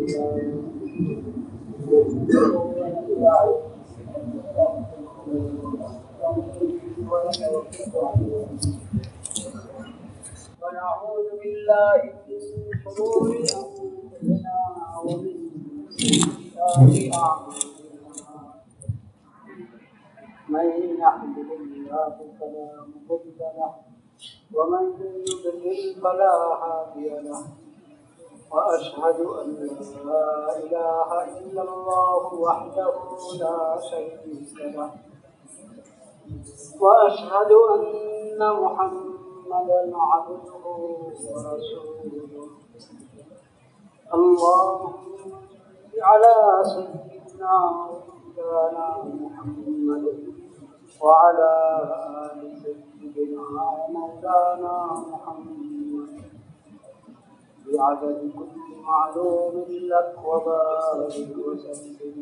ونعوذ بالله من شرور أنفسنا ومن سيئات أعمالنا من يهده الله فلا مضل له ومن يضلل فلا هادي له وأشهد أن لا إله إلا الله وحده لا شريك له وأشهد أن محمدا عبده ورسوله اللهم صل على سيدنا ومولانا محمد وعلى آل سيدنا ومولانا محمد بعدد كل معلوم لك وبارك وسلم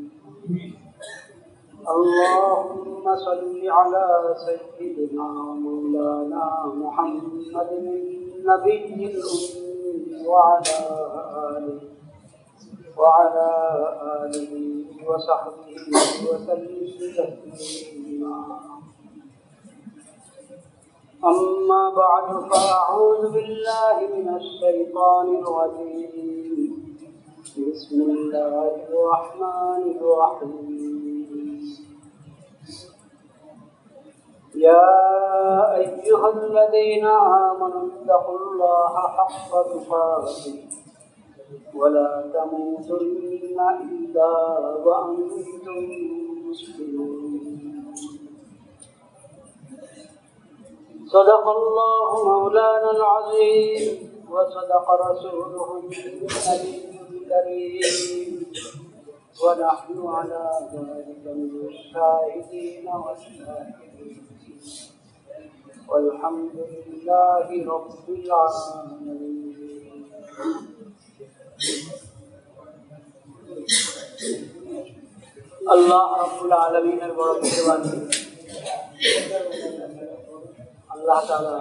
اللهم صل على سيدنا مولانا محمد النبي الأمي وعلى آله وصحبه وسلم تسليما أما بعد فأعوذ بالله من الشيطان الرجيم بسم الله الرحمن الرحيم يا أيها الذين آمنوا اتقوا الله حق تقاته ولا تموتن إلا وأنتم مسلمون صدق الله مولانا العظيم وصدق رسوله النبي الكريم ونحن على ذلك من الشاهدين والشاهدين والحمد لله رب العالمين الله رب العالمين البركة আল্লাহ তাআলা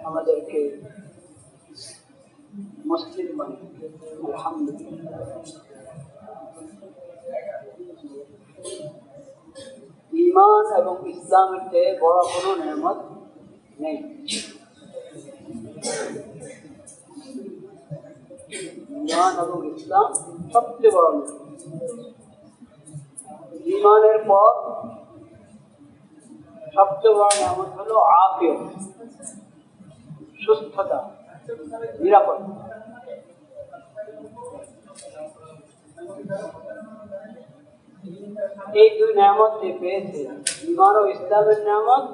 আমাদেরকে মুসলিম বানিয়েছেন আলহামদুলিল্লাহ। ঈমান এবং ইসলামের চেয়ে বড় কোনো নেয়ামত নেই। ঈমান এবং ইসলাম সবচেয়ে বড় নেয়ামত। ঈমানের পর সবচেয়ে বড় নিয়ামত হলো আফিয়ত, সুস্থতা, নিরাপত্তা। এই দুই নিয়ামত যে পেয়েছে, ঈমান ও ইসলামের নিয়ামত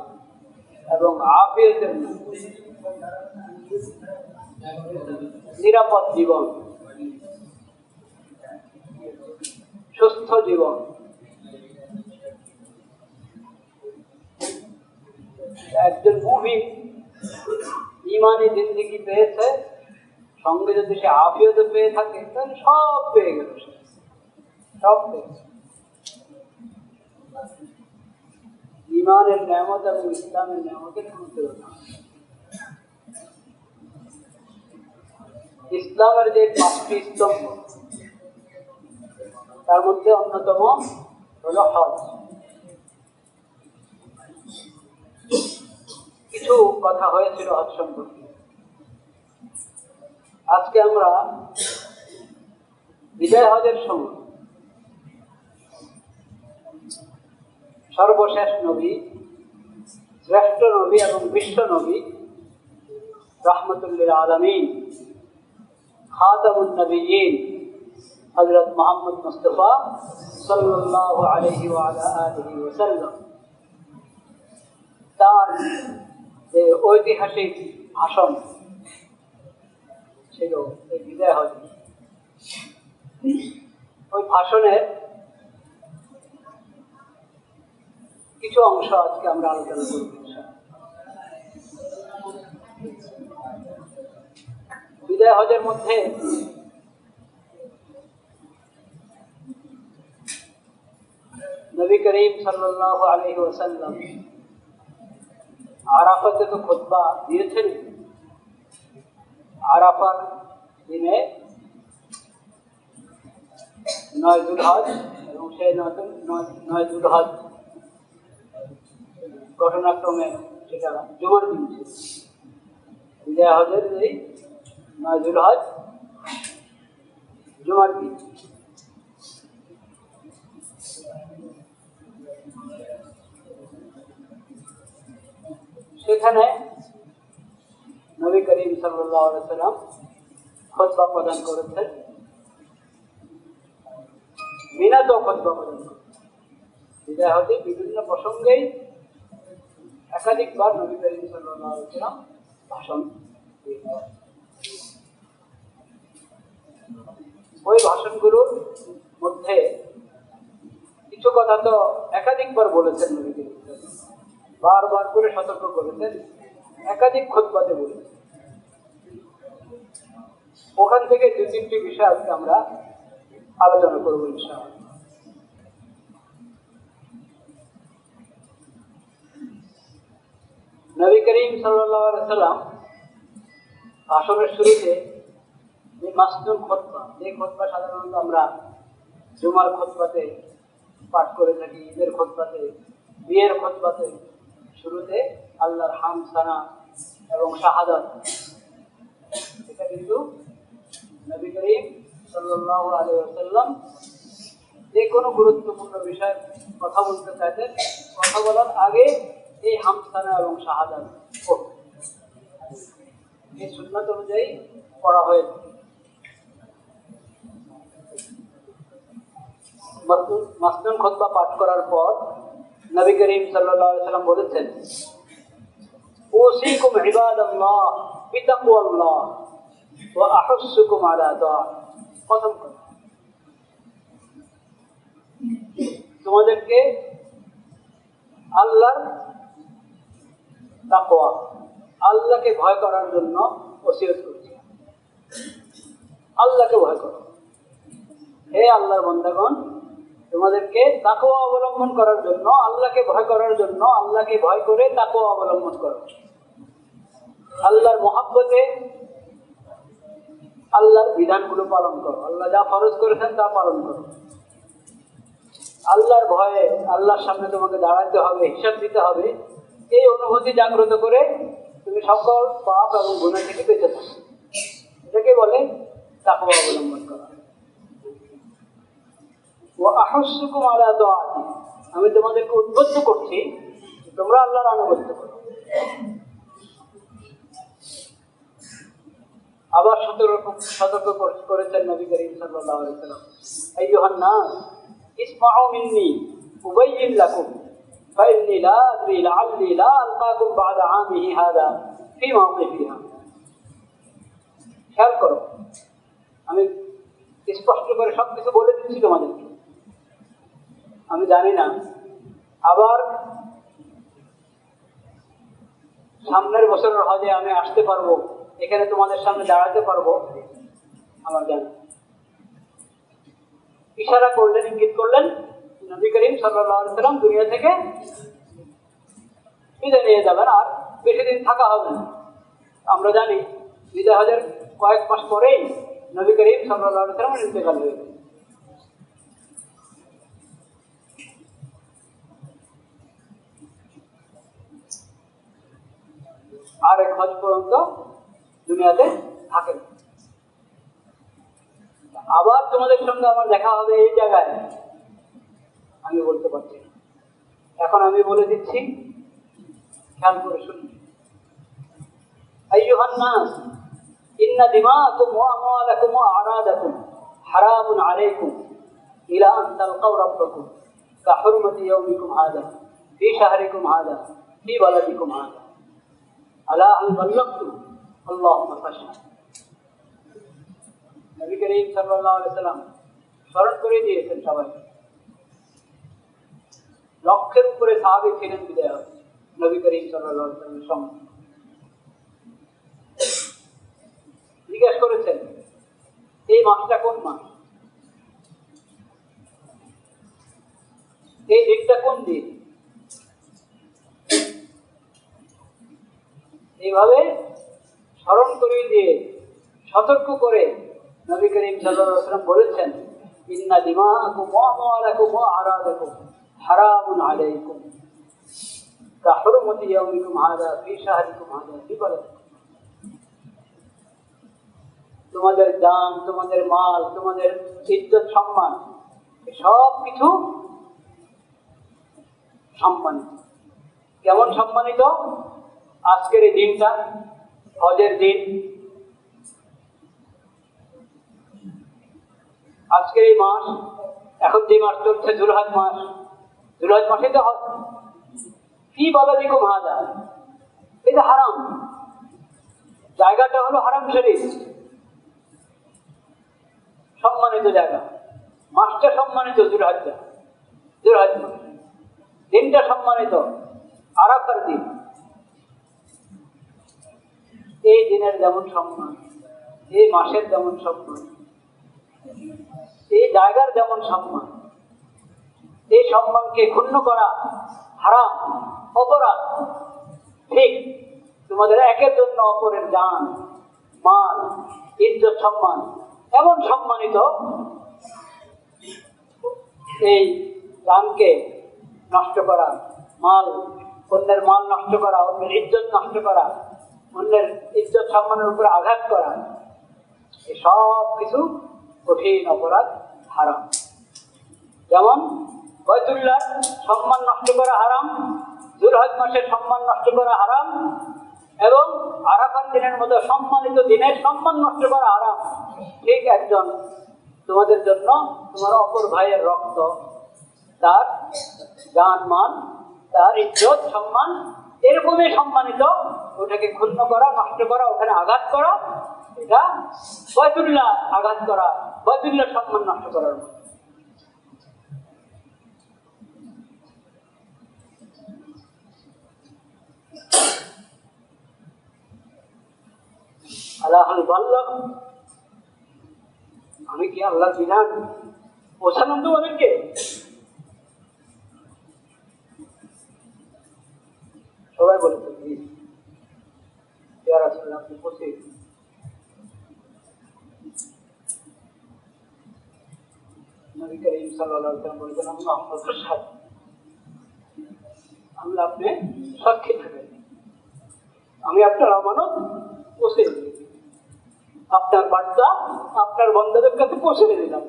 এবং আফিয়তের নিয়ামত, নিরাপদ জীবন, সুস্থ জীবন, একজন মুমিন ঈমানি জিন্দেগি পেয়েছে, সঙ্গে যদি সে আফিয়ত পেয়ে থাকে তাহলে সব পেয়ে গেল, সব পেয়েছে। ঈমানের নিয়ামত এবং ইসলামের নিয়ামতের কোনো তুলনা। ইসলামের যে 5টি স্তম্ভ তার মধ্যে অন্যতম হলো হজ। কিছু কথা হয়েছিল হজ সম্পর্কে। আজকে আমরা বিদায় হজের সময় সর্বশেষ নবী, শ্রেষ্ঠ নবী এবং বিশ্ব নবী রাহমাতুল আলামিন খাতামুন নবিয়্যিন হযরত মুহাম্মদ মুস্তাফা সাল্লাল্লাহু আলাইহি ওয়া আলা আলিহি ওয়া সাল্লাম তার যে ঐতিহাসিক ভাষণ ছিল এই বিদায় হজ, ওই ভাষণের কিছু অংশ আজকে আমরা আলোচনা করব। বিদায় হজের মধ্যে নবী করিম সাল্লাল্লাহু আলাইহি ওয়াসাল্লাম আরাফাতে তো খুতবা দিয়েছেন। আরাফার দিনে 9 যুলহজ এবং সেই 9 যুলহজ ঘটনাক্রমে সেটা জুমার দিন ছিল। বিদায় হজের এই 9 যুলহজ জুমার দিন। সেখানে নবী করিম সাল্লাল্লাহু আলাইহি ওয়াসাল্লাম খুতবা প্রদান করেছেন। মিনাতেও খুতবা প্রদান করেছেন। বিদায় হতে বিভিন্ন প্রসঙ্গেই একাধিকবার নবী করিম সাল্লাল্লাহু আলাইহি ওয়াসাল্লাম ভাষণ দিয়েছেন। ওই ভাষণগুলোর মধ্যে কিছু কথা তো একাধিকবার বলেছেন নবী করিম, বারবার করে সতর্ক করেছেন, একাধিক খুতবাতে বলেছেন। ওখান থেকে 2-3টি বিষয় আজকে আমরা আলোচনা করবো ইনশাআল্লাহ। নবী করিম সাল্লাল্লাহু আলাইহি ওয়াসাল্লাম ভাষণের শুরুতে যে মাসনুন খুতবা, যে খুতবা সাধারণত আমরা জুমার খুতবাতে পাঠ করে থাকি, ঈদের খুতবাতে, বিয়ের খুতবাতে শুরুতে আল্লাহর হামদ, সানা এবং শাহাদাত, এটা কিন্তু নবী করিম সাল্লাল্লাহু আলাইহি ওয়াসাল্লাম যে কোনো গুরুত্বপূর্ণ বিষয়ে কথা বলতে চাইতেন, কথা বলার আগে এই হামদ, সানা এবং শাহাদাত এই সুন্নাত অনুযায়ী পড়া হয়েছে। মাসনুন খুতবা পাঠ করার পর নবী করিম সাল্লাল্লাহু আলাইহি ওয়াসাল্লাম বলেছেন, উসিকুম ইবাদাল্লাহ বিতাকওয়াল্লাহ ওয়া আহুসসুকুম আলা তাআত। প্রথম কথা, তোমাদেরকে আল্লাহর তাকওয়া, আল্লাহকে ভয় করার জন্য ওসিয়ত করছি। আল্লাহকে ভয় করো, হে আল্লাহর বান্দাগণ, তোমাদেরকে তাকওয়া অবলম্বন করার জন্য, আল্লাহকে ভয় করার জন্য, আল্লাহকে ভয় করে তাকওয়া অবলম্বন করো। আল্লাহর মহব্বতে আল্লাহর বিধানগুলো পালন করো, আল্লাহ যা ফরজ করেছেন তা পালন করো। আল্লাহর ভয়ে আল্লাহর সামনে তোমাকে দাঁড়াতে হবে, হিসাব দিতে হবে, এই অনুভূতি জাগ্রত করে তুমি সকল পাপ এবং গুনাহ থেকে বেঁচে থাকো। এটাকে বলে তাকওয়া অবলম্বন করা। ওয়া আহুসসুকুম আলা তাআতি, আমি তোমাদেরকে উদ্বুদ্ধ করছি তোমরা আল্লাহর আনুগত্য করো। আবার সতর্ক করেছেন নবী করিম সাল্লাল্লাহু আলাইহি ওয়াসাল্লাম, আইয়ুহান নাস ইসমাউ মিন্নি উবাইয়িন লাকুম ফাইন্নী লা আদরি লাআল্লি লা আলকাকুম বা'দা আমিহি হাযা ফি মাওকিফিহা। খেয়াল করো, আমি স্পষ্ট করে সবকিছু বলে দিচ্ছি তোমাদেরকে। আমি জানি না আবার সামনের বছরের হজে আমি আসতে পারবো, এখানে তোমাদের সামনে দাঁড়াতে পারবো, আমার জানি। ইশারা করলেন, ইঙ্গিত করলেন, নবী করিম সাল্লাল্লাহু আলাইহি ওয়াসাল্লাম দুনিয়া থেকে বিদায় নিয়ে যাবেন, আর বেশি দিন থাকা হবে না। আমরা জানি বিদায় হজের কয়েক মাস পরেই নবী করিম সাল্লাল্লাহু আলাইহি ওয়াসাল্লামের ইন্তেকাল হয়ে গেল। আর এক হজ পর্যন্ত দুনিয়াতে থাকে। আবার তোমাদের সঙ্গে আমার দেখা হবে এই জায়গায়, আমি বলতে পারছি না। এখন আমি বলে দিচ্ছি, খেয়াল করে শুনুন। আইয়ুহান নাস ইন্না দিমাআকুম ওয়া আমওয়ালাকুম ওয়া আরাদাকুম হারামুন আলাইকুম ইলা আন তালকাউ রাব্বাকুম কাহুরমাতি ইয়াউমিকুম হাযা ফি শাহরিকুম হাযা ফি বালাদিকুম হাযা আলা হাল বাল্লাগতু আল্লাহুম্মা ফাশহাদ। নবী করিম সাল্লাল্লাহু আলাইহি ওয়াসাল্লাম স্মরণ করে দিয়েছেন সবাইকে। লক্ষের উপরে সাহাবী ছিলেন বিদায় হজে নবী করিম সাল্লাল্লাহু আলাইহি ওয়াসাল্লামের সঙ্গে। জিজ্ঞেস করেছেন, এই মাসটা কোন মাস, এই দিকটা কোন দিক? এইভাবে স্মরণ করে দিয়ে সতর্ক করে নবী করিম সাল্লাল্লাহু আলাইহি ওয়াসাল্লাম বলেছেন, ইন্না দিমাআকুম ওয়া আমওয়ালাকুম ওয়া আরাদাকুম হারামুন আলাইকুম কাহুরমতি ইয়াউমিকুম হাযা ফি শাহরিকুম হাযা ফি বালাদিকুম। তোমাদের জান, তোমাদের মাল, তোমাদের ইজ্জত সম্মান সব কিছু সম্মানিত। কেমন সম্মানিত? আজকের এই দিনটা, হজের দিন, আজকের এই মাস, এখন যে মাস চলছে জুলহজ মাস, জুলহজ মাসে তো হজ। কি বালাদিকুম হাযা, এটা হারাম, জায়গাটা হলো হারাম শরীফ, সম্মানিত জায়গা, মাসটা সম্মানিত, জুলহজ মাস, দিনটা সম্মানিত, আরাফার দিন। এই দিনের যেমন সম্মান, এই মাসের যেমন সম্মান, এই জায়গার যেমন সম্মান, এই সম্মানকে ক্ষুণ্ণ করা হারাম, অপরাধ। ঠিক তোমাদের একের জন্য অপরের জান, মাল, ইজ্জত, সম্মান এমন সম্মানিত, এই জানকে নষ্ট করা, মাল, অন্যের মাল নষ্ট করা, অন্যের ইজ্জত নষ্ট করা, অন্যের ইজ্জত সম্মানের উপরে আঘাত করা, এই সব কিছু কঠিন অপরাধ, হারাম। যেমন বাইতুল্লাহর সম্মান নষ্ট করা হারাম, জুলহজ মাসের সম্মান নষ্ট করা হারাম, এবং আরাফার দিনের মতো সম্মানিত দিনের সম্মান নষ্ট করা হারাম। ঠিক একজন তোমাদের জন্য তোমার অপর ভাইয়ের রক্ত, তার জান মাল, তার ইজ্জত সম্মান এরকমই সম্মানিত, ওটাকে ক্ষুণ্ণ করা, নষ্ট করা, ওখানে আঘাত করা, এটা বাইতুল্লাহ আঘাত করা, বাইতুল্লাহ সম্মান নষ্ট করার মতো। আল্লাহুল বাল্লাগ, আমি কি আল্লাহর বিধান পৌঁছালাম তোমাদেরকে? সবাই বলেছে আপনি পৌঁছে। নবী করিম সাল্লাল্লাহু আলাইহি ওয়াসাল্লাম বলেছেন, আল্লাহ আপনি সাক্ষী থাকেন, আমি আপনার আমানত পৌঁছে দিয়েছি, আপনার বার্তা আপনার বন্দাদের কাছে পৌঁছে দিলাম।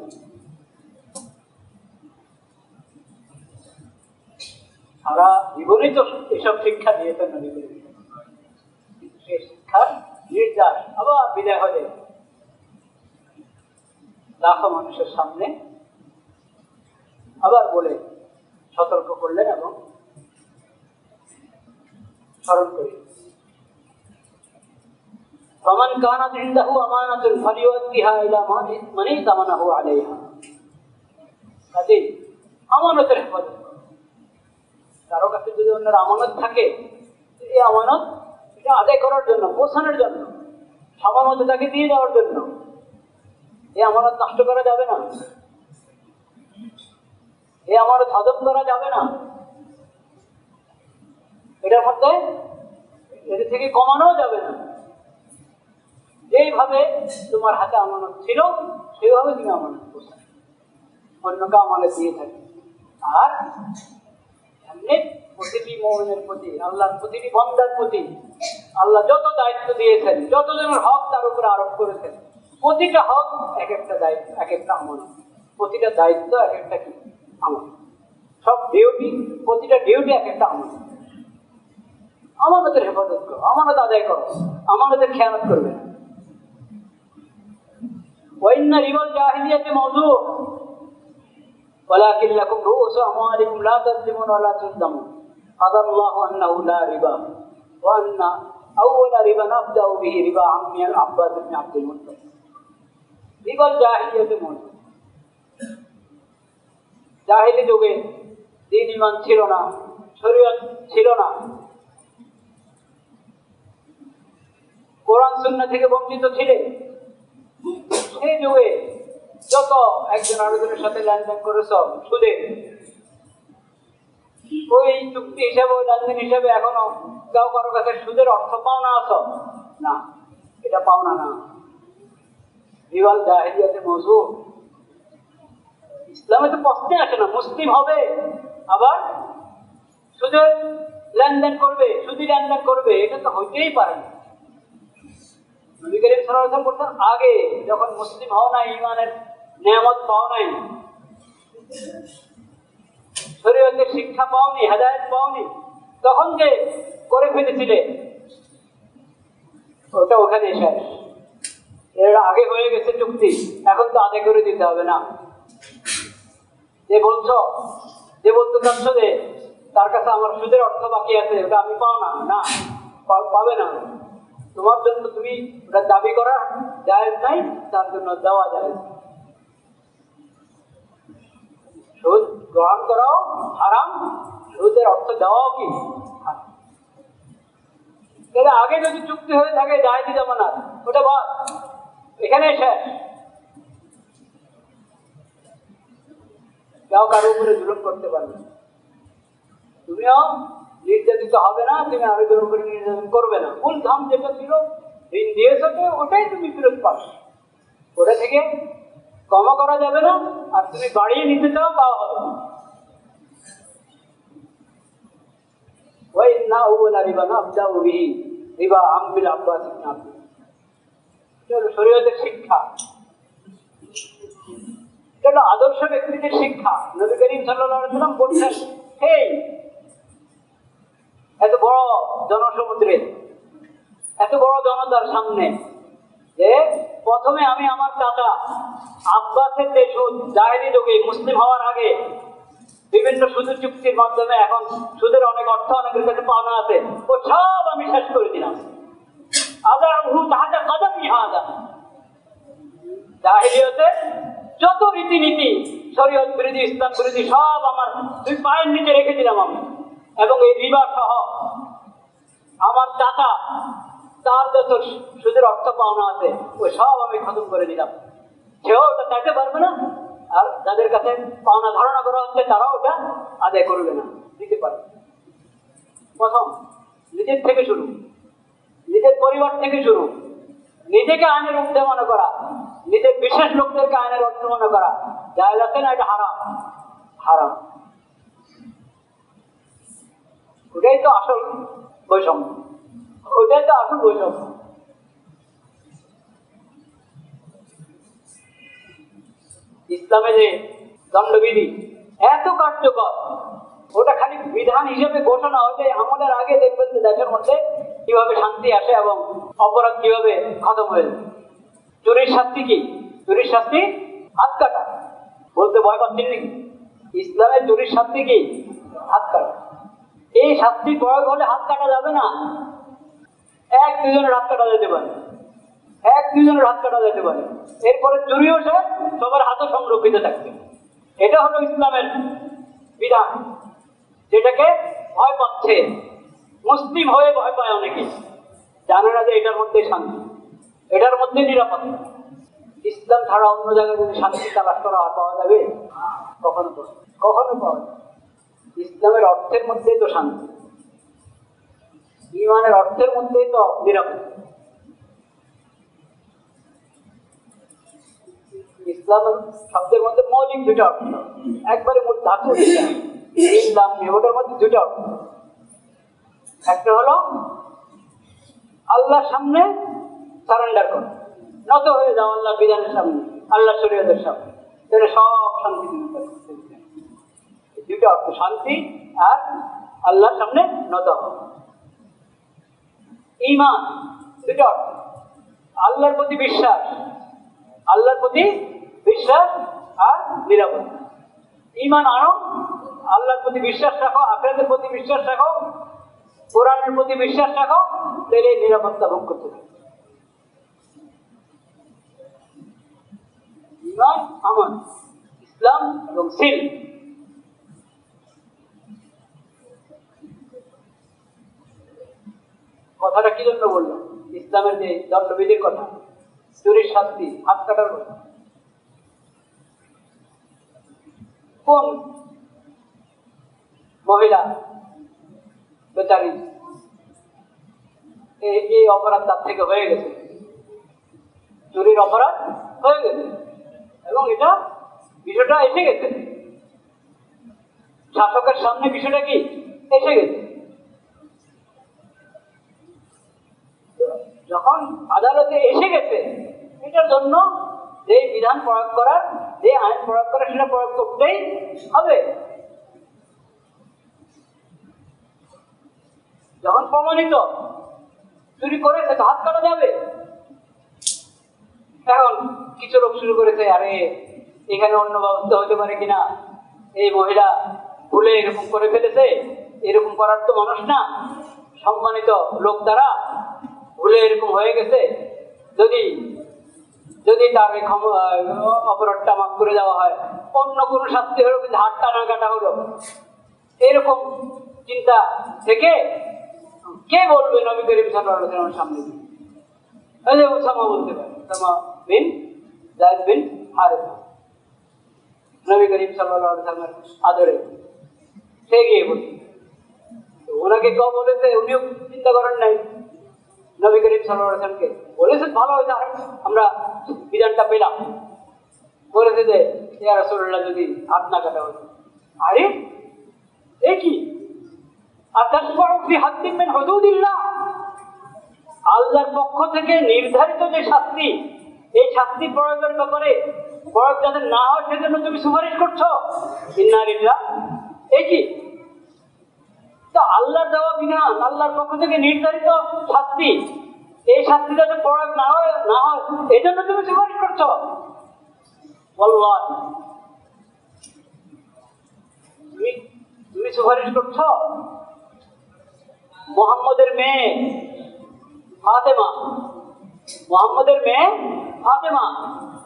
সারা জীবনে তো এসব শিক্ষা দিয়েছেন নবী করিম, সেই শিক্ষার নির্যাস আবার বিদায় হয়ে লাখো মানুষের সামনে আবার বলে সতর্ক করলেন এবং স্মরণ করি, ফামান কানাত ইনদাহু আমানাতুন ফালিউদ্দিহা ইলা মান ইতামানাহু আলাইহা। কাজেই আমানতের হেফাজত করো। কারো কাছে যদি অন্যের আমানত থাকে, এই আমানত এটা আদায় করার জন্য, পৌঁছানোর জন্য, সমান মতো তাকে দিয়ে দেওয়ার জন্য। এই আমানত নষ্ট করা যাবে না, এই আমানত হজম করা যাবে না, এটার মধ্যে এর থেকে কমানো যাবে না। যেইভাবে তোমার হাতে আমানত ছিল সেইভাবে তুমি আমানত করছো, অন্যকে আমানত দিয়ে থাকি। আর এমনি প্রতিটি মুমিনের প্রতি, আল্লাহর প্রতিটি বান্দার প্রতি আল্লাহ যত দায়িত্ব দিয়েছেন, যত জনের হক তার উপরে আরোপ করেছেন, প্রতিটা হক এক একটা দায়িত্ব, এক একটা আমানত, প্রতিটা দায়িত্ব এক একটা কি আমানত, সব ডিউটি, প্রতিটা ডিউটি এক একটা আমানত। আমানতের হেফাজত করো, আমানত আদায় করো, আমানতের খেয়ানত করবে না। ওয়াইন্না রিবাল জাহিলিয়াতি মাওযু' ওয়ালাকিন লাকুম রুউসু আমওয়ালিকুম লা তাযলিমুনা ওয়া লা তুযলামুন আদাল্লাহু আন্নাহু লা রিবা ওয়া আন্না আউওয়ালা রিবান আবদাউ বিহি রিবা আম্মি আল-আব্বাস ইবনে আব্দুল মুত্তালিব। রিবাল জাহিলিয়াতি মাওযু', জাহিলি যুগে দ্বীন ঈমান ছিল না, শরীয়ত ছিল না, কোরআন সুন্নাহ থেকে বঞ্চিত ছিলে। সেই যুগে যত একজন আরেকজনের সাথে লেনদেন করেছ সুদে, ওই চুক্তি হিসাবে, ওই লেনদেন হিসাবে এখনো কেউ কারো কাছে সুদের অর্থ পাওনা আছো না, এটা পাওনা না। রিবাল জাহিলিয়াতি মাওযু', ইসলামে তো প্রশ্নে আসে না, মুসলিম হবে আবার সুদের লেনদেন করবে, সুদী লেনদেন করবে, এটা তো হইতেই পারে না। নবী করিম সাল্লাল্লাহু আলাইহি ওয়াসাল্লাম বলতেন, আগে যখন মুসলিম হও নাই, ঈমানের নিয়ামত পাও নাই, শরীয়তের শিক্ষা পাওনি, হেদায়েত পাওনি, তখন যে করে ফেলেছিলে ওটা ওখানে শেষ। এর আগে হয়ে গেছে চুক্তি, এখন তো আদায় করে দিতে হবে না। যে বলতে চাচ্ছ যে তার কাছে আমার সুদের অর্থ বাকি আছে, ওটা আমি পাও না, না পাবে না। তোমার জন্য তুমি ওটা দাবি করা জায়েজ নাই, তার জন্য দেওয়া জায়েজ। সুদ গ্রহণ করাও হারাম, সুদের অর্থ দেওয়াও কি হারাম। তাহলে আগে যদি চুক্তি হয়ে থাকে জায়েজি জামানাত, ওটা বাদ, এখানে শেষ। কেউ কারো উপরে জুলুম করতে পারবে না, তুমিও নির্যাতিত হবে না, তুমি আরেকজনের উপরে নির্যাতন করবে না। মূল ধাম যেটা ছিল, ঋণ দিয়েছ ওটাই তুমি ফেরত পাবে, ওটা থেকে কমা করা যাবে না, আর তুমি বাড়িয়ে নিতে চাও তাও হবে না। ওই না ওলা রিবা না আবদা বিহি রিবা আমবিল আব্বাস ইবনে আব্দুল। এটা হলো শরীয়তের শিক্ষা, এটা হলো আদর্শ ব্যক্তিদের শিক্ষা। নবী করিম সাল্লাল্লাহু আলাইহি ওয়াসাল্লাম বলছেন, এই এত বড় জনসমুদ্রে, এত বড় জনতার সামনে, যে প্রথমে আমি আমার চাচা আব্বাসের যে সুদ জাহেলি যুগে মুসলিম হওয়ার আগে বিভিন্ন সুদের চুক্তির মাধ্যমে এখন সুদের অনেক অর্থ অনেকের কাছে পাওনা আছে, ও সব আমি শেষ করে দিলাম। জাহেলিয়তে যত রীতিনীতি শরীয়ত বিরোধী, ইসলাম বিরোধী, সব আমার দুই পায়ের নিচে রেখে দিলাম আমি। এবং এই রিবা সহ আমার চাচা তার যত সুদের অর্থ পাওনা আছে ওই সব আমি খতম করে দিলাম। সেও ওটা চাইতে পারবে না, আর যাদের কাছে পাওনা ধারণা করা হচ্ছে তারাও ওটা আদায় করবে না, দিতে পারবে। প্রথম নিজের থেকে শুরু, নিজের পরিবার থেকে শুরু, নিজেকে আইনের ঊর্ধ্বে মনে করা, নিজের বিশেষ লোকদেরকে আইনের ঊর্ধ্বে মনে করা, জায়েজ আছে না? এটা হারাম, হারাম। ওটাই তো আসল বৈষম্য, ওটাই তো আসল বৈষম্য। ইসলামে যে দণ্ডবিধি এত কার্যকর, ওটা খালি বিধান হিসেবে ঘোষণা হলে আমলের আগে দেখবেন যে দেশের মধ্যে কিভাবে শান্তি আসে এবং অপরাধ কিভাবে খতম হয়ে যায়। চুরির শাস্তি কি? চুরির শাস্তি হাত কাটা। বলতে ভয় পাচ্ছেন নাকি? ইসলামে চুরির শাস্তি কি? হাত কাটা। এই শাস্তি প্রয়োগ হলে হাত কাটা যাবে না, এক দুজনের হাত কাটা যেতে পারে, এক দুজনের হাত কাটা যেতে পারে। এরপরে চুরিও শেষ, সবার হাতও সংরক্ষিত থাকবে। এটা হলো ইসলামের বিধান, যেটাকে ভয় পাচ্ছে, মুসলিম হয়ে ভয় পায় অনেকে, জানে না যে এটার মধ্যে শান্তি, এটার মধ্যে নিরাপত্তা। ইসলাম ছাড়া অন্য জায়গায় যদি শান্তি তালাশ করা পাওয়া যাবে? কখনো কখনো পাওয়া যাবে। ইসলামের অর্থের মধ্যেই তো শান্তি, ঈমানের অর্থের মধ্যেই তো নিরাপত্তা। ইসলামের শব্দের মধ্যে মৌলিক দুটো অর্থ, একবারে মূল ধাতু ইসলাম, ওটার মধ্যে দুটো অর্থ। একটা হলো আল্লাহর সামনে সারেন্ডার করা, নত হয়ে যাও আল্লাহ বিধানের সামনে, আল্লাহ শরীয়তের সামনে, তাহলে সব শান্তি। দুটো অর্থ, শান্তি আর আল্লাহর সামনে নত হওয়া। ঈমান দুটো অর্থ, আল্লাহর প্রতি বিশ্বাস, আল্লাহর প্রতি বিশ্বাস আর নিরাপত্তা। ঈমান আনো, আল্লাহর প্রতি বিশ্বাস রাখো, আখিরাতের প্রতি বিশ্বাস রাখো, কোরআনের প্রতি বিশ্বাস রাখো, তাহলে নিরাপত্তা ভোগ করতে থাকো। ঈমান, আমল, ইসলাম এবং সিল। কথাটা কি জন্য বললাম? ইসলামের যে দণ্ডবিধির কথা, চুরির শাস্তি, হাত কাটার কথা, কোন মহিলা বেচারি এই অপরাধ তার থেকে হয়ে গেছে, চুরির অপরাধ হয়ে গেছে, এবং এটা বিষয়টা এসে গেছে, শাসকের সামনে বিষয়টা কি এসে গেছে। যখন আদালতে এসে গেছে, এটার জন্য যে বিধান প্রয়োগ করার, যে আইন প্রয়োগ করার, সেটা প্রয়োগ করতেই হবে। যখন প্রমাণিত চুরি করেছে তো হাত কাটা যাবে। এখন কিছু লোক শুরু করেছে, আরে এখানে অন্য ব্যবস্থা হতে পারে কিনা, এই মহিলা ভুলে এরকম করে ফেলেছে, এরকম করার তো মানুষ না, সম্মানিত লোক তারা, ভুলে এরকম হয়ে গেছে, যদি যদি তার অপরাধটা মাফ করে দেওয়া হয়, অন্য কোনো শাস্তি হলো, কিন্তু হাত টানা কাটা হলো, এরকম চিন্তা থেকে কে বলবে নবী করিম সাল্লাল্লাহু আলাইহি ওয়াসাল্লামের সামনে? এই যে উসামা বলতে পারে, উসামা বিন যায়েদ বিন হারেসা, নবী করিম সাল্লাল্লাহু আলাইহি ওয়াসাল্লামের আদরে সে গিয়ে বলছে। ওনাকে কেউ বলেছে, উনিও চিন্তা করেন নাই, নবী করিম সাল্লাল্লাহু আলাইহি ওয়াসাল্লামকে বলেছে, ভালো হয়েছে আমরা বিধানটা পেলাম। বলেছে যে ইয়া রাসূলুল্লাহ, যদি হাত না কাটা হতো। আরে এ কি? আল্লাহর পক্ষ থেকে নির্ধারিত যে শাস্তি, এই শাস্তি প্রয়োগের ব্যাপারে প্রয়োগ যাতে না হয় সেজন্য তুমি সুপারিশ করছো? ইন্নালিল্লাহ, এই কি? তো আল্লাহর দেওয়া বিধান, আল্লাহর পক্ষ থেকে নির্ধারিত শাস্তি, এই শাস্তি যাতে প্রয়োগ না হয় এই জন্য তুমি সুপারিশ করছো? ওয়াল্লাহি তুমি সুপারিশ করছো? মুহাম্মদের মেয়ে ফাতেমা,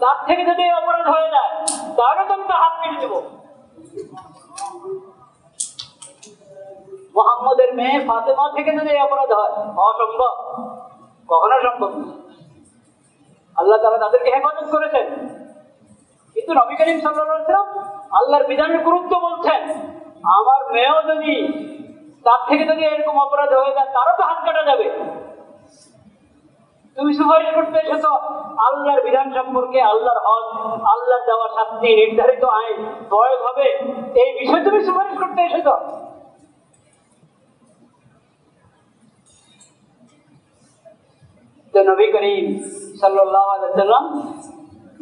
তার থেকে যদি অপরাধ হয়ে যায়, তাহলে তো আমি হাত কেটে দেবো। মুহাম্মদের মেয়ে ফাতেমা থেকে যদি অপরাধ হয়, অসম্ভব, কখনো সম্ভব না। আল্লাহ তাআলা তাদেরকে হেফাজত করেছেন, কিন্তু নবী করিম সাল্লাল্লাহু আলাইহি ওয়াসাল্লাম আল্লাহর বিধানের গুরুত্ব বলছেন। আমার মেয়েও যদি, তার থেকে যদি এরকম অপরাধ হয়ে যায়, তারও তো হাত কাটা যাবে। তুমি সুপারিশ করতে এসেছো আল্লাহর বিধান সম্পর্কে, আল্লাহর হক, আল্লাহর দেওয়া শাস্তি, নির্ধারিত আইন প্রয়োগ হবে, এই বিষয়ে তুমি সুপারিশ করতে এসেছো। তো নবী করিম সাল্লাল্লাহু আলাইহি ওয়াসাল্লাম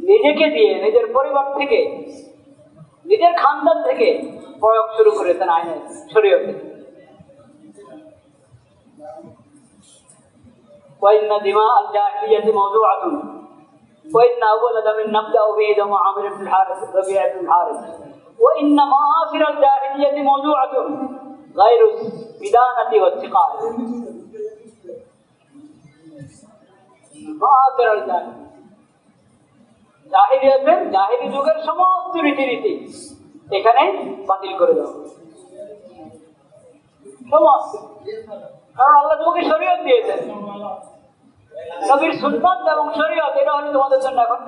নিজেকে দিয়ে, নিজের পরিবার থেকে, নিজের খানদান থেকে প্রয়োগ শুরু করেছেন আইনের, শরীয়তে। وإن دماء الجاهلية موضوعة وإن أول دم نبدأ به دم عامر بن الحارث ربيع بن الحارث وإن مآثر الجاهلية موضوعة غير البدانة والسقاء مآثر الجاهلية জাহিলি যুগের সমস্ত রীতিনীতি এখানে বাতিল করে দাও, সমস্ত। কারণ আল্লাহ তোমাকে শরীয়ত দিয়েছেন, নবীর সুন্নাত এবং শরীয়ত, এটা হলো তোমাদের জন্য এখন।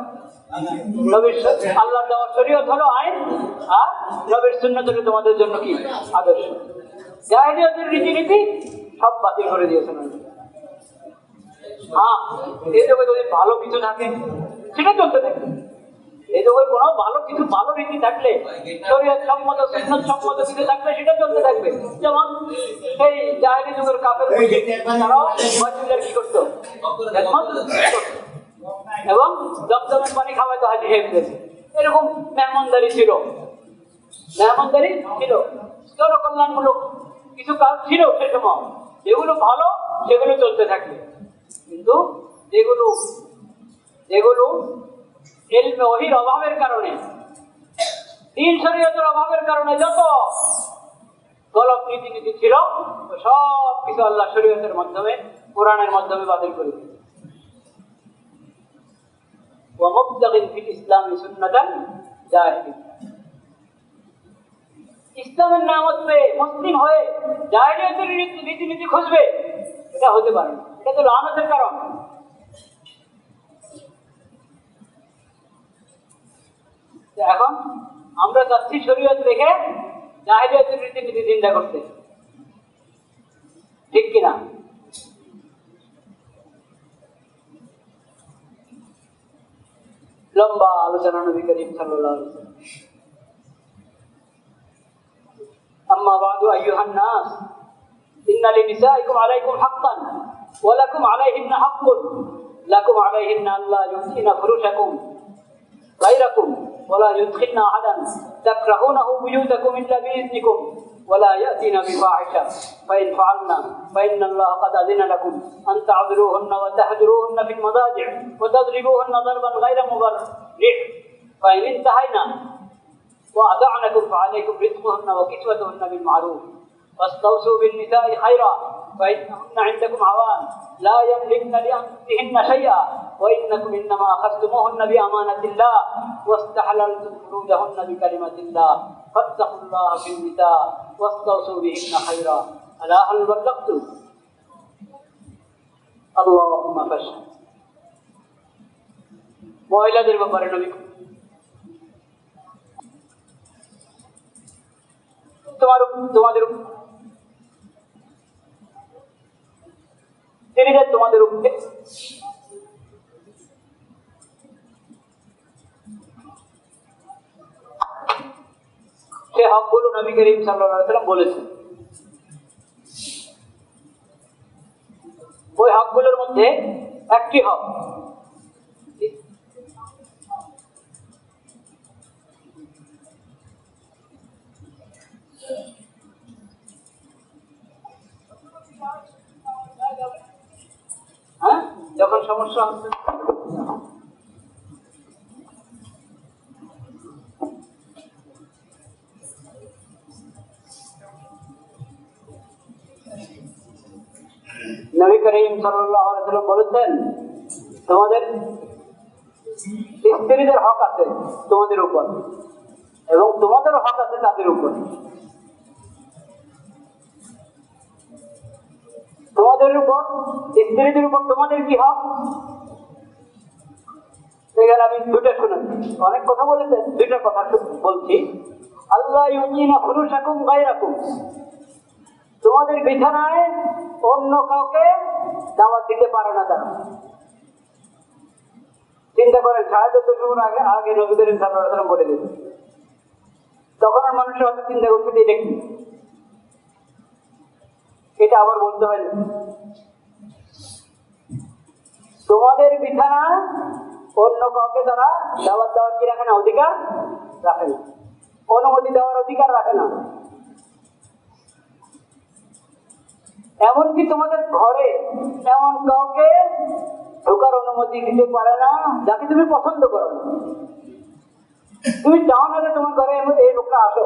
নবীর আল্লাহ দেওয়া শরীয়ত হলো আইন, আর নবীর সুন্নাত হলো তোমাদের জন্য কি? আদর্শ। জাহিলিয়াতের রীতিনীতি সব বাতিল করে দিয়েছেন। হ্যাঁ, এই যুগে যদি ভালো কিছু থাকে সেটা চলতে থাকবে। এই যুগে কোনো ভালো কিছু, ভালো রীতি থাকলে, শরীয়ত সম্মত, সুন্নাত সম্মত কিছু থাকলে সেটা চলতে থাকবে। যেমন সেই জাহেলি যুগের কাফের তারাও মসজিদের কি করতো? এবং জমজমের পানি খাওয়াইতো হাজি সাহেবদের। এরকম মেহমানদারি ছিল, জনকল্যাণমূলক কিছু কাজ ছিল সে সময়। যেগুলো ভালো সেগুলো চলতে থাকবে, কিন্তু যেগুলো ইলমে ওহীর অভাবের কারণে, দ্বীন শরীয়তের অভাবের কারণে যত গলত নীতি ছিল, সব কিছু আল্লাহ শরীয়তের মাধ্যমে, কোরআনের মাধ্যমে বাতিল করে দিয়েছে। ওয়া মুবতাগিন ফিল ইসলামি সুন্নাতান জাহিলিয়া, ইসলামের নিয়ামত পেয়ে মুসলিম হয়ে জাহিলিয়াতের রীতিনীতি খুঁজবে, এটা হতে পারে না। এটা তো লানতের কারণ। এখন আমরা চাচ্ছি শরীয়ত রেখে জাহিলিয়াতের রীতিনীতি চিন্তা করতে, ঠিক কিনা? লম্বা আলোচনা নবী করিম সাল্লাল্লাহু আলাইহি ওয়াসাল্লাম। আম্মা বাদু আইয়ুহান নাস ইন্না লিনিসাইকুম আলাইকুম হাক্কান ওয়া লাকুম আলাইহিন্না হাক্কুন লাকুম আলাইহিন্না আল্লা ইউতিনা ফুরুশাকুম গায়রাকুম ওয়া লা ইউদখিলনা আহাদান তাকরাহুনাহু বুয়ুতাকুম ইল্লা বিইذنিকুম ওয়া লা ইয়াতিনা বিফাহিশা ফাইন ফাআলনা ফাইন্নাল্লাহা ক্বাদ আযিনা লাকুম আন তা'যুরুহুন্না ওয়া তাহজুরুহুন্না ফিল মাদাজি' ওয়া তাদরিবুহুন্না দারবান গায়রা মুবাররিহ ফাইন ইনতাহাইনা وأطعنكم فعليكم رزقهن وكسوتهن بالمعروف واستوصوا بالنساء خيرا فإنهن عندكم عوان لا يملكن لأنفسهن شيئا وإنكم إنما أخذتموهن بأمانة الله واستحللتم فروجهن بكلمة الله فاتقوا الله في النساء واستوصوا بهن خيرا ألا هل بلغت اللهم فاشهد মহিলাদের ব্যাপারে নবী তোমাদের তোমাদের উপরে সে হকগুলো নবী করিম সাল্লাল্লাহু আলাইহি ওয়াসাল্লাম বলেছেন। ওই হকগুলোর মধ্যে একটি হক যখন সমস্যা হচ্ছে নবী করিম সাল্লাল্লাহু আলাইহি ওয়াসাল্লাম বলেছেন তোমাদের স্ত্রীদের হক আছে তোমাদের উপর এবং তোমাদেরও হক আছে তাদের উপর। তোমাদের উপর স্ত্রীদের উপর তোমাদের কি হক? এখানে আমি দুটা শুনেছি, অনেক কথা বলেছেন, দুইটা কথা বলছি। আল্লাহ ইউতিনা ফুরুশাকুম গায়রাকুম, তোমাদের বিছানায় অন্য কাউকে দাওয়াত দিতে পারে না তারা। চিন্তা করেন 1450 আগে আগে নবী করিম সাল্লাল্লাহু আলাইহি ওয়াসাল্লাম বলে দিয়েছেন। তখন আর মানুষের হয়তো চিন্তা করতে দিয়ে দেখি এটা আবার বলতে হয় না। তোমাদের বিছানা অন্য কাউকে তারা দাওয়াত দেওয়ার কি রাখে না, অধিকার রাখে না, অনুমতি দেওয়ার অধিকার রাখে না। এমনকি তোমাদের ঘরে এমন কাউকে ঢোকার অনুমতি দিতে পারে না যাকে তুমি পছন্দ করো না। তুমি চাও না যে তোমার ঘরে এই লোকটা আসো,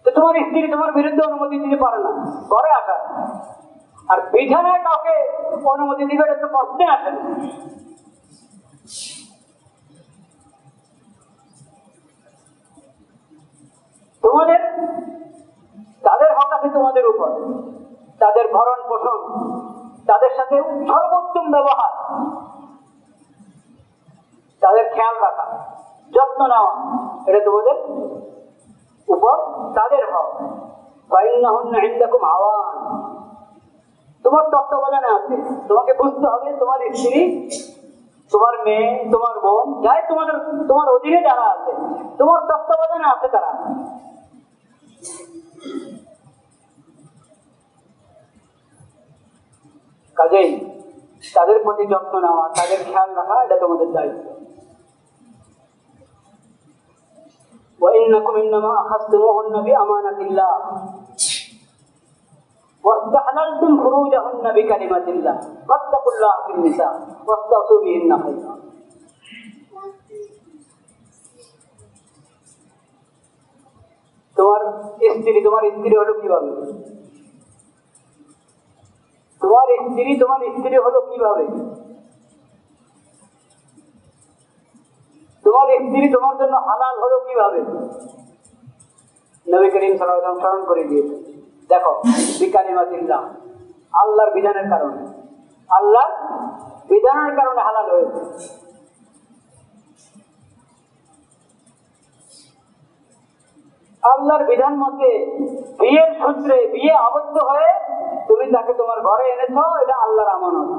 তো তোমার স্ত্রী তোমার বিরুদ্ধে অনুমতি দিতে পারে না ঘরে আসা। আর বিছানায় কাউকে অনুমতি দিবে এটা তো প্রশ্নে আসে না। তোমাদের তাদের হক আছে তোমাদের উপর, তাদের ভরণ পোষণ, তাদের সাথে সর্বোত্তম ব্যবহার, তাদের খেয়াল রাখা, যত্ন নেওয়া, এটা তোমাদের উপর তাদের হক। তোমার তত্ত্বাবধানে আছে, তোমাকে বুঝতে হবে তোমার স্ত্রী, তোমার মেয়ে, তোমার বোন, যাই তোমার অধীনে যারা আছে তোমার তত্ত্বাবধানে আছে তারা। কাজেই তাদের প্রতি যত্ন নেওয়া, তাদের খেয়াল রাখা, এটা তোমাদের দায়িত্ব। وإنكم إنما أخذتموهن بأمانة الله واستحللتم فروجهن بكلمة الله فاتقوا الله في النساء واستوصوا بهن خيرا। তোমার স্ত্রী হলো কিভাবে? তোমার স্ত্রী হলো কিভাবে? তোমার স্ত্রী তোমার জন্য হালাল হলো কিভাবে? নবী করিম সাল্লাল্লাহু আলাইহি ওয়াসাল্লাম স্মরণ করে দিয়েছে। দেখো, বিকালিমাতিল্লাহ, আল্লাহর বিধানের কারণে, আল্লাহর বিধানের কারণে হালাল হয়েছে। আল্লাহর বিধান মতে বিয়ের সূত্রে বিয়ে আবদ্ধ হয়ে তুমি তাকে তোমার ঘরে এনেছ, এটা আল্লাহর আমানত।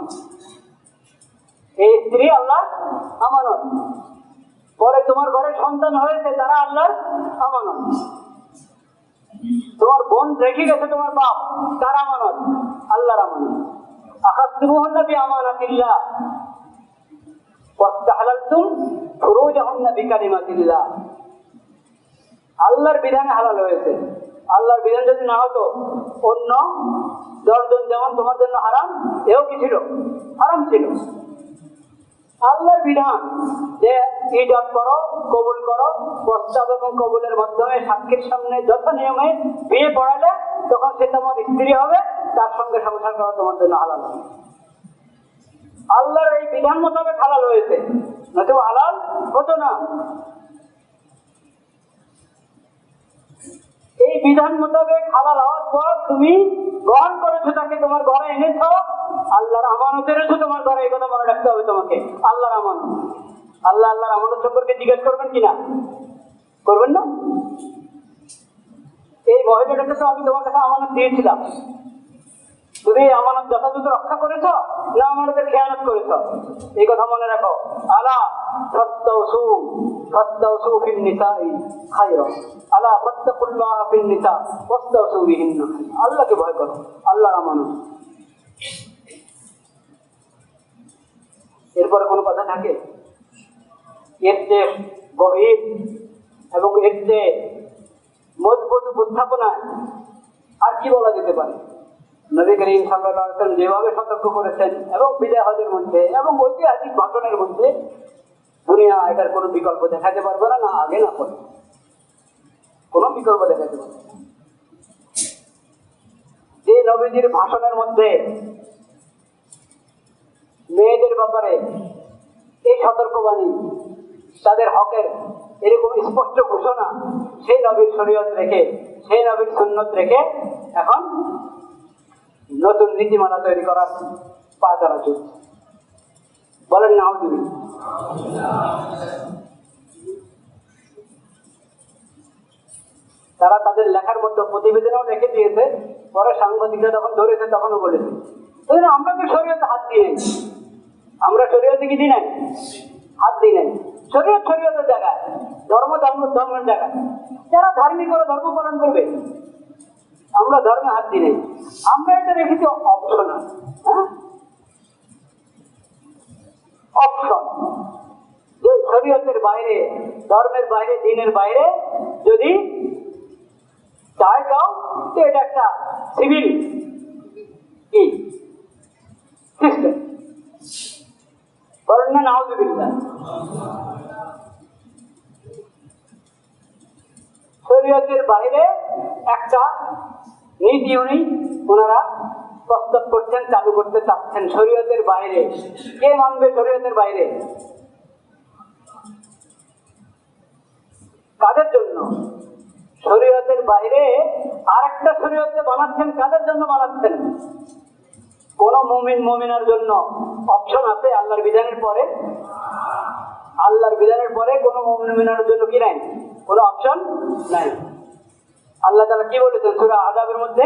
এই স্ত্রী আল্লাহর আমানত। পরে তোমার ঘরে সন্তান হয়েছে, তারা আল্লাহর আমানত। তোমার বোন রেখে গেছে তোমার বাপ, তার আমানত, আল্লাহর আমানত। আখাযতুমুহুন্না বিআমানাতিল্লাহ ওয়াস্তাহলালতুম ফুরুজাহুন্না বিকালিমাতিল্লাহ। আল্লাহর বিধানে হালাল হয়েছে। আল্লাহর বিধান যদি না হতো, অন্য 10 জন যেমন তোমার জন্য হারাম, এও কি ছিল? হারাম ছিল। আল্লাহর বিধান যে ইজাব করো, কবুল করো, প্রস্তাব এবং কবুলের মাধ্যমে সাক্ষীর সামনে যথা নিয়মে বিয়ে পড়ালে তখন সে তোমার স্ত্রী হবে, তার সঙ্গে সংসার করা তোমার জন্য হালাল হবে। আল্লাহর এই বিধান মোতাবেক হালাল হয়েছে, নয়তো হালাল হতো না। এই বিধান মোতাবেক হালাল হওয়ার পর তুমি গ্রহণ করেছো, তাকে তোমার ঘরে এনেছ, আল্লাহর আমানত এনেছো তোমার ঘরে। এই কথা মনে রাখতে হবে তোমাকে, আল্লাহর আমানত। আল্লাহর আমানত সম্পর্কে জিজ্ঞেস করবেন কিনা? করবেন না? এই মহিলাটাকে তো আমি তোমার কাছে আমানত দিয়েছিলাম, তুমি এই আমানত যথাযথ রক্ষা করেছ না আমানতের খেয়ানত করেছ? এই কথা মনে রাখো। আলা ফাস্তাউসু ফিন নিসাই খায়রা, আলা ফাত্তাকুল্লাহ ফিন নিসা ফাস্তাউসু বিহিন্না। আল্লাহকে ভয় করো, আল্লাহর আমানত। এরপরে কোনো কথা থাকে? এর চেয়ে গভীর এবং এর চেয়ে মজবুত উপস্থাপনায় আর কি বলা যেতে পারে? নবী করিম সাল্লাল্লাহু আলাইহি ওয়াসাল্লাম যেভাবে সতর্ক করেছেন এবং বিদায় হজের মধ্যে এবং ঐতিহাসিক ঘটনার মধ্যে, দুনিয়া এটার কোনো বিকল্প দেখাতে পারবে না, না আগে না পরে কোনো বিকল্প দেখাতে পারবে না। যে নবীজির ভাষণের মধ্যে মেয়েদের ব্যাপারে এই সতর্কবাণী, তাদের হকের এরকম স্পষ্ট ঘোষণা, সেই নবীর শরীয়ত রেখে, সেই নবীর সুন্নত রেখে এখন নতুন নীতিমালা তৈরি করার পায়তারা চলছে। বলেন না আলহামদুলিল্লাহ। তারা তাদের লেখার মধ্যে প্রতিবেদনও রেখে দিয়েছে, পরে সাংবাদিকরা যখন ধরেছে তখনও বলেছে আমরা তো শরীয়তে হাত দিই নাই, আমরা শরীয়তে কি দিই নাই, হাত দিই নাই। শরীয়তের জায়গায়, ধর্মের জায়গায় যারা ধার্মিক করে ধর্ম পালন করবে, আমরা ধর্মে হাত দিই নাই। আমরা এটা রেখেছি অপশনাল, অপশন, যে শরীয়তের বাইরে, ধর্মের বাইরে, দিনের বাইরে যদি চায় যাও, তো এটা একটা সিভিল কি সিস্টেম। বলেন না নাউযুবিল্লাহ। শরীয়তের বাইরে একটা নীতি ওনারা প্রস্তাব করছেন, চালু করতে চাচ্ছেন। শরীয়তের বাইরে কে মানবে? শরীয়তের বাইরে কাদের জন্য? শরীয়তের বাইরে আর একটা শরীয়তে বানাচ্ছেন, কাদের জন্য বানাচ্ছেন? কোন মুমিন মুমিনার জন্য অপশন আছে আল্লাহর বিধানের পরে? আল্লাহর বিধানের পরে কোন মুমিন মুমিনার জন্য কি নাই? কোন অপশন নাই। আল্লাহ তাআলা কি বলেছেন সূরা আহজাবের মধ্যে?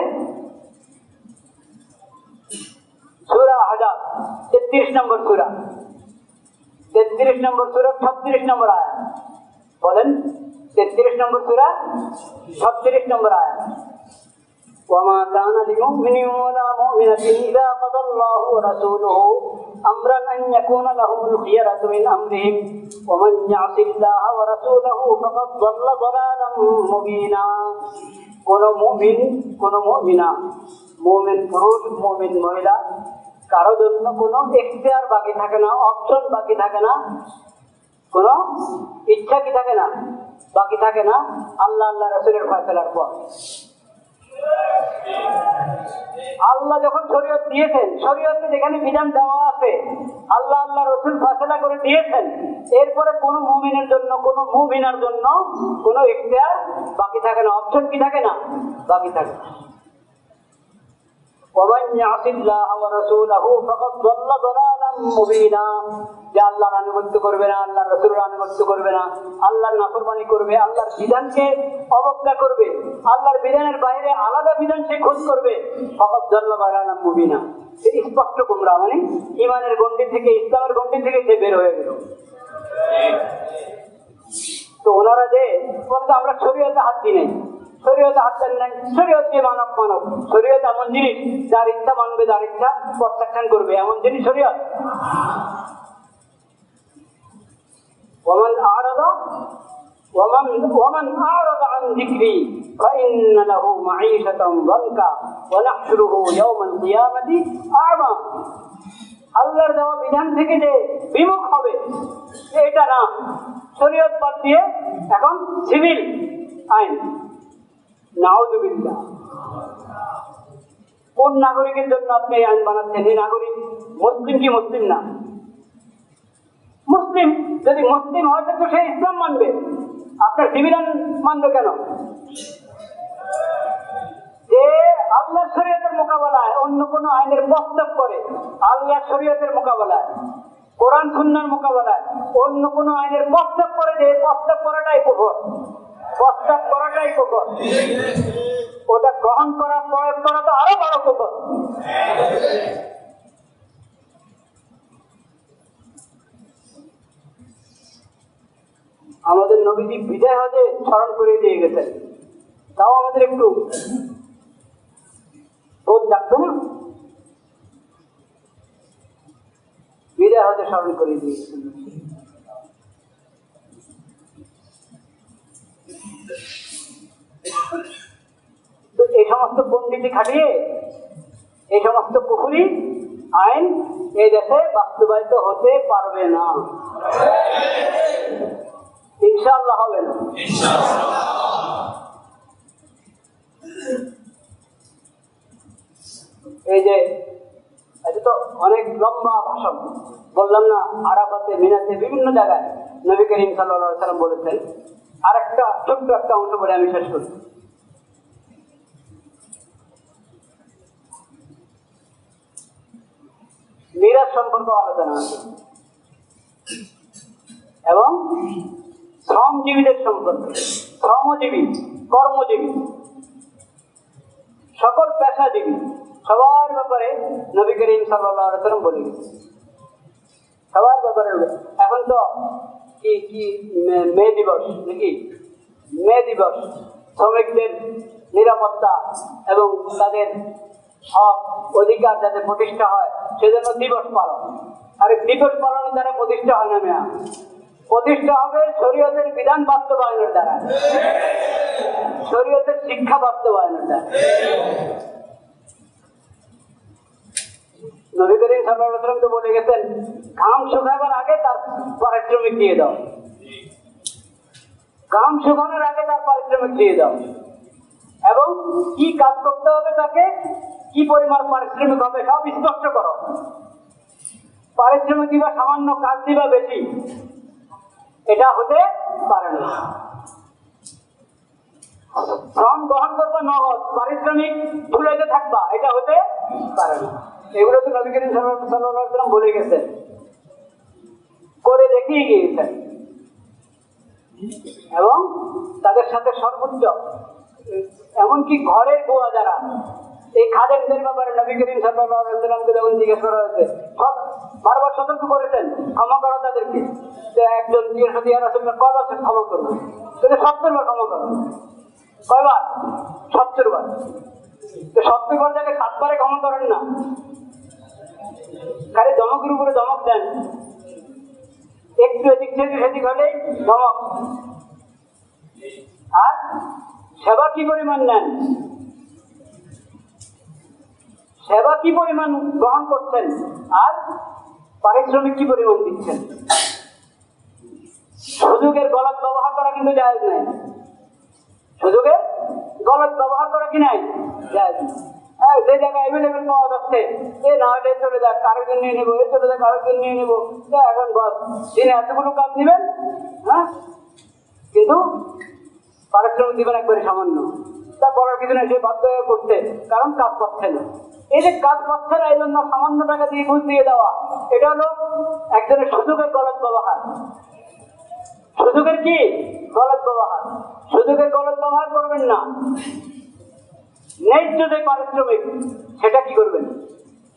সূরা আহজাব 33 নম্বর সূরা, 33 নম্বর সূরা 36 নম্বর আয়াত। বলেন 33 নম্বর সূরা 36 নম্বর আয়াত। وما كان لمؤمن ولا مؤمنة إذا قضى الله ورسوله أمرا أن يكون لهم الخيرة من أمرهم ومن يعص الله ورسوله فقد ضل ضلالا مبينا। কোন মুমিন, কোন মুমিনা, মুমিন পুরুষ, মুমিন মহিলা, কারো জন্য কোনো এখতিয়ার বাকি থাকে না, অপশন বাকি থাকে না, কোনো ইচ্ছা কি থাকে না, বাকি থাকে না আল্লাহ রাসূলের ফয়সালার পর। আল্লাহ যখন শরীয়ত দিয়েছেন, শরীয়তে যেখানে বিধান দেওয়া আছে, আল্লাহ রাসূল ফয়সালা করে দিয়েছেন, এরপরে কোনো মুমিনের জন্য, কোনো মুমিনার জন্য কোনো ইখতিয়ার বাকি থাকে না, অপশন কি থাকে না, বাকি থাকে। ومن يعص الله ورسوله فقد ضل ضلالا مبينا। যে আল্লাহর আনুগত্য করবে না, আল্লাহর রাসূলের আনুগত্য করবে না, আল্লাহর নাফরমানি করবে, আল্লাহর বিধানকে অবজ্ঞা করবে, আল্লাহর বিধানের বাইরে আলাদা বিধান সে খোঁজ করবে, ফকত ضل ضلالا مبينا। সে স্পষ্ট গুমরাহ, মানে ঈমানের গণ্ডি থেকে, ইসলামের গণ্ডি থেকে সে বের হয়ে গেল। বলতে আমরা শরীয়তে হাত দিই নাই, শরীয়তে হাত দেন নাই, শরীয়ত দিয়ে মানব মানব। শরীয়ত এমন জিনিস যার ইচ্ছা মানবে, যার ইচ্ছা প্রত্যাখ্যান করবে, এমন জিনিস শরীয়ত। ومن أعرض عن ذكري فإن له معيشة ضنكا ونحشره يوم القيامة أعمى। আল্লাহর দেওয়া বিধান থেকে যে বিমুখ হবে এটা না, শরীয়ত বাদ দিয়ে এখন সিভিল আইন। নাউযুবিল্লাহ। কোন নাগরিকের জন্য আপনি আইন বানাচ্ছেন? এই নাগরিক মুসলিম কি মুসলিম না? মুসলিম। যদি মুসলিম হয় তো সে ইসলাম মানবে, আপনার সিভিল আইন মানবে কেন? যে আল্লাহ শরীয়তের মোকাবেলায় অন্য কোন আইনের প্রস্তাব করে, আল্লাহ শরীয়তের মোকাবেলায়, কোরআন সুন্নাহর মোকাবেলায় অন্য কোন আইনের প্রস্তাব করে, যে প্রস্তাব করাটাই কুফর, প্রস্তাব করাটাই কুফর। ওটা গ্রহণ করা, প্রয়োগ করা তো আরো বড় কুফর। আমাদের নবীজি বিদায় হজে স্মরণ করে দিয়ে গেছেন, তাও আমাদের একটু বোধ থাকবে না? বিদায় হজে স্মরণ করে দিয়েছেন। তো এই সমস্ত পণ্ডিতি খাটিয়ে এই সমস্ত পুকুরি আইন এই দেশে বাস্তবায়িত হতে পারবে না, ইনশাআল্লাহ হবে না। এই যে এটা তো অনেক লম্বা ভাষণ বললাম না, আরাফাতে, মিনাতে, বিভিন্ন জায়গায় নবী করিম সাল্লাল্লাহু আলাইহি ওয়াসাল্লাম বলেছেন। আর একটা ছোট্ট একটা অংশ বলে আমি শেষ করি। মিরাজ সম্পর্কে আলোচনা আছে এবং শ্রমজীবীদের সম্পর্কে, শ্রমজীবী, কর্মজীবী, সকল পেশাজীবী সবার ব্যাপারে নবী করিম সাল্লাল্লাহু আলাইহি ওয়াসাল্লাম বলে গেছেন, সবার ব্যাপারে। এখন তো কি কি মে দিবস নাকি, মে দিবস, শ্রমিকদের নিরাপত্তা এবং তাদের হক অধিকার যাতে প্রতিষ্ঠা হয় সেজন্য দিবস পালন। আর দিবস পালনের দ্বারা প্রতিষ্ঠা হয় না মেয়া, প্রতিষ্ঠা হবে শরীয়তের বিধান বাস্তবায়নের দ্বারা, শরীয়তের শিক্ষা বাস্তবায়নের দ্বারা। নবী করিম সাল্লাল্লাহু আলাইহি ওয়াসাল্লাম তো বলে গেছেন, ঘাম শুকাবার আগে তার পারিশ্রমিক দিয়ে দাও, ঘাম শুকানোর আগে তার পারিশ্রমিক দিয়ে দাও, এবং কি কাজ করতে হবে, তাকে কি পরিমাণ পারিশ্রমিক হবে সব স্পষ্ট করো। পারিশ্রমিক দিবা সামান্য, কাজ দিবা বেশি, এটা হতে পারে না। শ্রম গ্রহণ করবা নগদ, পারিশ্রমিক ভুলাইতে থাকবা, এটা হতে পারে না। এগুলো তো নবী করিম সাল্লাল্লাহু আলাইহি ওয়াসাল্লাম বলে গেছেন, করে দেখিয়ে গিয়েছেন। এবং তাদের সাথে সর্বোচ্চ, এমনকি ঘরের বুয়া যারা, এই খাদেমদের ব্যাপারে নবী করিম সাল্লাল্লাহু আলাইহি ওয়াসাল্লামকে যখন জিজ্ঞেস করা হয়েছে, বারবার সতর্ক করেছেন ক্ষমা করো তাদেরকে। একজন জিজ্ঞেস করতে, ইয়া রাসূলুল্লাহ কয়বার ক্ষমা করবো? 70 বার ক্ষমা করো। কয়বার? 70 বার। তো 70 বার যাকে 7 বারে ক্ষমা করেন না, খালি ধমকের উপরে ধমক দেন, একটু এদিক থেকে সেদিক হলেই ধমক। আর সেবা কি পরিমাণ নেন, সেবা কি পরিমাণ গ্রহণ করছেন, আর পারিশ্রমিক কি পরিমাণ দিচ্ছেন। সুযোগের গলত ব্যবহার করা কিন্তু জায়েজ নাই, সুযোগের গলত ব্যবহার করা কি নাই, জায়েজ। যে জায়গায় অ্যাভেলেবেল পাওয়া যাচ্ছে, এ না হলে চলে যাক, আরেকজন নিয়ে নেবো, এ চলে যাক, আরেকজন নিয়ে নেবো, এখন বস দিনে এতগুলো কাজ নেবেন, হ্যাঁ, কিন্তু পারিশ্রমিক দিবেন একবারে সামান্য। তা করার কিছু নেই, সে বাধ্য হয়ে করতে, কারণ কাজ পাচ্ছে না। এই যে কাজ পাচ্ছে না, এই জন্য সামান্য টাকা দিয়ে ঘুষ দিয়ে দেওয়া, এটা হলো একজনের সুযোগের গলত ব্যবহার। সুযোগের কি গলত ব্যবহার, সুযোগের গলত ব্যবহার করবেন না। ন্যায্য যে পারিশ্রমিক সেটা কি করবেন,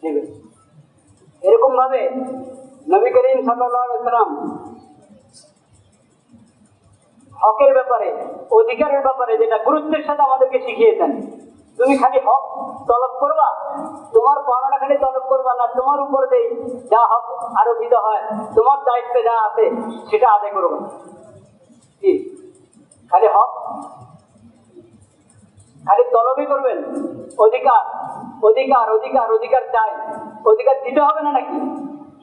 দেবেন। এরকম ভাবে নবী করিম সাল্লাল্লাহু আলাইহি ওয়াসাল্লাম হকের ব্যাপারে, অধিকারের ব্যাপারে যেটা গুরুত্বের সাথে আমাদেরকে শিখিয়েছেন। তুমি খালি হক তলব করবা, তোমার পাওনাটা খালি তলব করবা না, তোমার উপর দিয়ে যা হক আরোপিত হয়, তোমার দায়িত্বে যা আছে সেটা আদায় করবা। কি খালি হক খালি তলবই করবেন? অধিকার অধিকার অধিকার অধিকার চাই, অধিকার দিতে হবে না নাকি?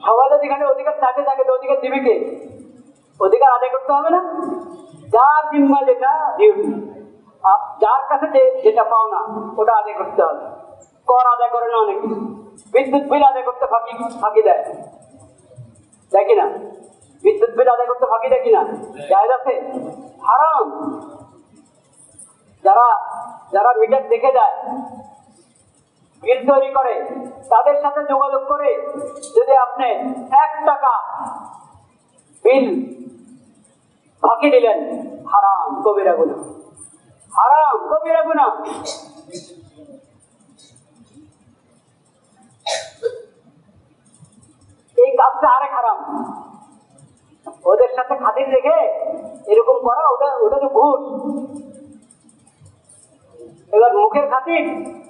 সবাই যদি খালি অধিকার চাইতে থাকে তো অধিকার দিবে কে? অধিকার আদায় করতে হবে না? যার জিম্মা যেটা ডিউটি, যার কাছে যেটা পাওনা ওটা আদায় করতে হবে। কর আদায় করে না অনেকে, বিদ্যুৎ বিল আদায় করতে ফাঁকি দেয়, দেখি না? বিদ্যুৎ বিল আদায় করতে ফাঁকি দেয় কিনা? জায়েজ আছে? হারাম। যারা মিটার দেখে যায়, বিল তৈরি করে, তাদের সাথে যোগাযোগ করে যদি আপনি 1 টাকা বিল ফাঁকি দিলেন, হারাম কবিরা গুনাহ, হারাম কবিরা গুনাহ। এই কাজটা আরেক হারাম। ওদের সাথে খাতির রেখে এরকম করা, ওটা তো ঘুষ। এবার মুখের খাতির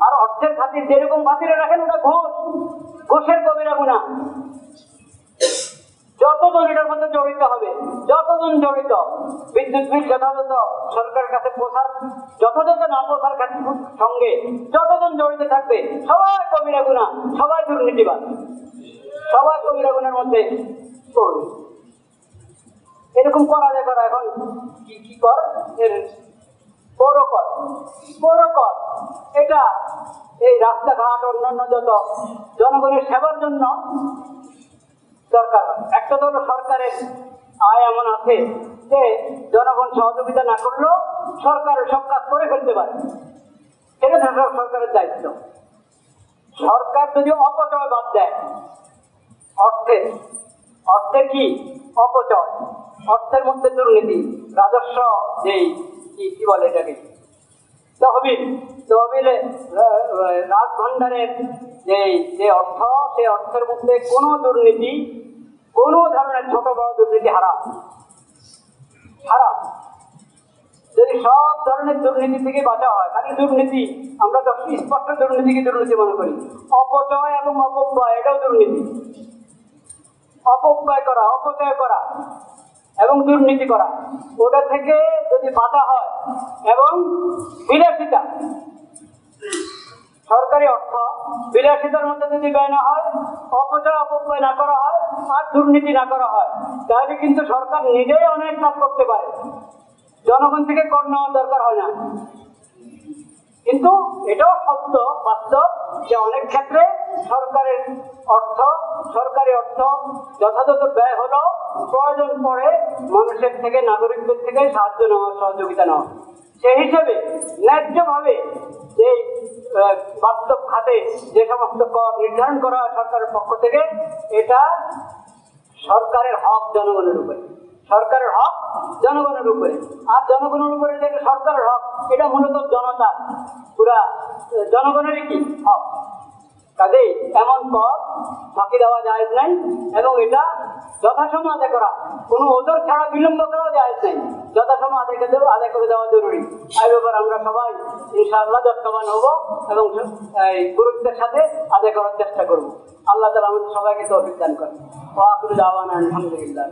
আর অর্থের খাতির যেরকম খাতিরে রাখেন ওটা ঘুষ, ঘুষের কবিরা গুনাহ। যতজন এটার মধ্যে জড়িত হবে, যতজন জড়িত, বিদ্যুৎ বিল যথাযথ সরকারের কাছে পৌঁছার, যথাযথ না পৌঁছার সঙ্গে যতজন জড়িত থাকবে সবাই কবিরা গুনাহ, সবাই দুর্নীতিবাদ, সবাই কবিরা গুনাহের মধ্যে পড়বে। এরকম করা যায় করা। এখন কি কর? পৌরকর এটা এই রাস্তাঘাট অন্যান্য যত জনগণের সেবার জন্য দরকার। একটা তো সরকারের আয় এমন আছে যে জনগণ সহযোগিতা না করলেও সরকারের সব কাজ করে ফেলতে পারে, এটা সরকারের দায়িত্ব। সরকার যদি অপচয় বাদ দেয়, অর্থের কি অপচয়, অর্থের মধ্যে দুর্নীতি, রাজস্ব যেই কি বলে এটাকে, তহবিলে রাজভান্ডারের যে অর্থ, সেই অর্থের মধ্যে কোনো দুর্নীতি, কোনো ধরনের ছোট বড় দুর্নীতি হারাম। যদি সব ধরনের দুর্নীতি থেকে বাঁচা হয়, খালি দুর্নীতি, আমরা তো স্পষ্ট দুর্নীতিকে দুর্নীতি মনে করি, অপচয় এবং অপব্যয় এটাও দুর্নীতি। অপব্যয় করা, অপচয় করা এবং দুর্নীতি করা, ওটা থেকে যদি বাঁচা হয়, এবং বিলাসিতা, সরকারি অর্থ বিলাসিতার মধ্যে যদি ব্যয় না হয়, অপচয় অপব্যয় না করা হয়, আর দুর্নীতি না করা হয়, তাহলে কিন্তু সরকার নিজেই অনেক কাজ করতে পারে, জনগণ থেকে কর নেওয়ার দরকার হয় না। কিন্তু এটাও সত্য, বাস্তব যে অনেক ক্ষেত্রে সরকারি অর্থ যথাযথ ব্যয় হলো, প্রয়োজন পড়ে মানুষের থেকে, নাগরিকদের থেকে সাহায্য নেওয়া, সহযোগিতা নেওয়া। সেই হিসেবে ন্যায্যভাবে এই বাস্তব খাতে যে সমস্ত কর নির্ধারণ করা হয় সরকারের পক্ষ থেকে, এটা সরকারের হক জনগণের উপরে, সরকারের হক জনগণের উপরে। আর জনগণের উপরে যে সরকারের হক, এটা মূলত জনতা, পুরা জনগণেরই কি হক। কাজেই এমন কর ফাঁকি দেওয়া জায়েজ নাই, এবং এটা যথাসময় আদায় করা, কোনো ওজোর ছাড়া বিলম্ব করাও জায়েজ নাই, যথাসময় আদায় করে দেওয়া জরুরি। এই ব্যাপারে আমরা সবাই ইনশাআল্লাহ যত্নবান হব এবং গুরুত্বের সাথে আদায় করার চেষ্টা করব। আল্লাহ তাআলা আমাদের সবাইকে তৌফিক দান করেন। ওয়া আখিরু দাওয়ানা আলহামদুলিল্লাহ।